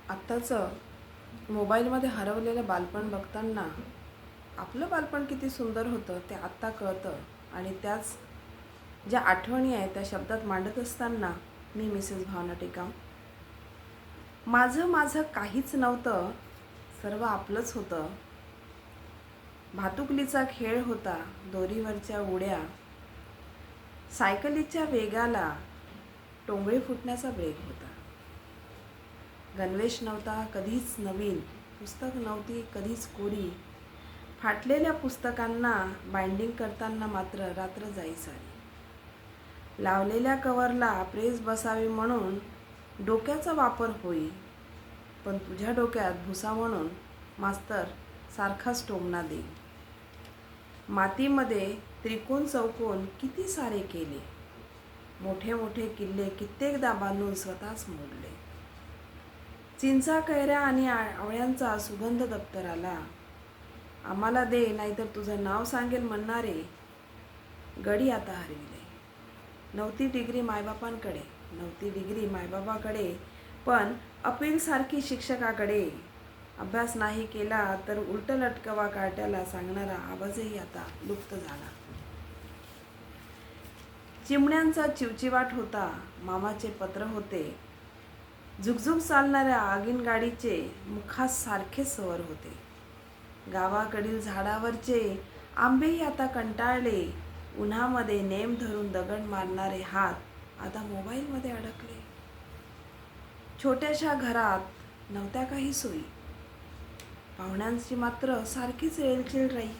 आत्ताचं मोबाईलमध्ये हरवलेलं बालपण बघताना आपलं बालपण किती सुंदर होतं ते आत्ता कळतं. आणि त्याच ज्या आठवणी आहेत त्या शब्दात मांडत असताना मी मिसेस भावना टेकाम. माझं माझं काहीच नव्हतं, सर्व आपलंच होतं. भातुकलीचा खेळ होता, दोरीवरच्या उड्या, सायकलीच्या वेगाला टोंगळे फुटण्याचा ब्रेक होता. गणवेश नव्हता कधीच नवीन, पुस्तक नव्हती कधीच कोरी, फाटलेल्या पुस्तकांना बाइंडिंग करताना मात्र रात्र जाई सारी. लावलेल्या कव्हरला प्रेस बसावी म्हणून डोक्याचा वापर होई, पण तुझ्या डोक्यात भुसा म्हणून मास्तर सारखाच टोमणा देई. मातीमध्ये त्रिकोण चौकोन किती सारे केले, मोठे मोठे किल्ले कित्येकदा बांधून स्वतःच मोडले. चिंचा कैऱ्या आणि आवळ्यांचा सुगंध दप्तराला, आम्हाला दे नाहीतर तुझं नाव सांगेल म्हणणारे गडी आता हरविले. नव्हती डिग्री मायबापांकडे, नव्हती डिग्री मायबाबाकडे, पण अपील सारखी शिक्षकाकडे. अभ्यास नाही केला तर उलट लटकवा कार्ट्याला सांगणारा आवाजही आता लुप्त झाला. चिमण्यांचा चिवचिवाट होता, मामाचे पत्र होते, झुकझुक चालणाऱ्या आगीन गाडीचे मुखास सारखे सवर होते. गावाकडील झाडावरचे आंबेही आता कंटाळले, उन्हामध्ये नेम धरून दगड मारणारे हात आता मोबाईलमध्ये अडकले. छोट्याशा घरात नव्हत्या काही सोयी, पाहुण्यांची मात्र सारखीच रेलचेल राही.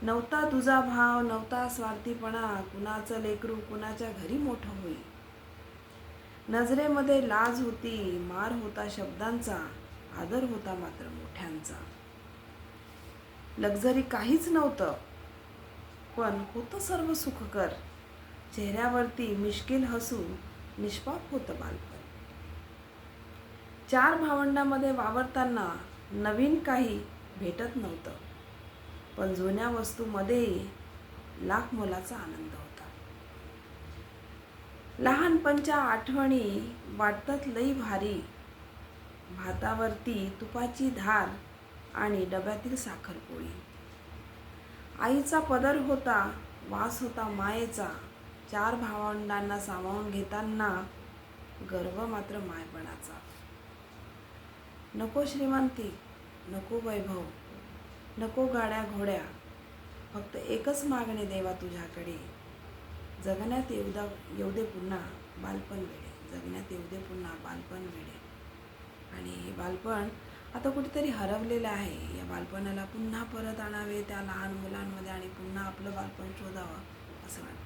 नव्हता तुझा भाव, नव्हता स्वार्थीपणा, कुणाचं लेकरू कुणाच्या घरी मोठं होई. नजरेमध्ये लाज होती, मार होता शब्दांचा, आदर होता मात्र मोठ्यांचा. लक्झरी काहीच नव्हतं, पण होतं सर्व सुखकर. चेहऱ्यावरती मिश्किल हसू, निष्पाप होतं बालपण. चार भावंडांमध्ये वावरताना नवीन काही भेटत नव्हतं, पण जुन्या वस्तूंमध्येही लाख मोलाचा आनंद होता. लहानपणच्या आठवणी वाटतात लई भारी, भातावरती तुपाची धार आणि डब्यातील साखरपोळी. आईचा पदर होता, वास होता मायेचा, चार भावंडांना सामावून घेताना गर्व मात्र मायपणाचा. नको श्रीमंती, नको वैभव, नको गाड्या घोड्या, फक्त एकच मागणे देवा तुझ्याकडे, जगण्यात येऊ दे पुन्हा बालपण वेडे, जगण्यात येऊ दे पुन्हा बालपण वेडे. आणि हे बालपण आता कुठेतरी हरवलेलं आहे. या बालपणाला पुन्हा परत आणावे त्या लहान मुलांमध्ये आणि पुन्हा आपलं बालपण शोधावं असं वाटतं.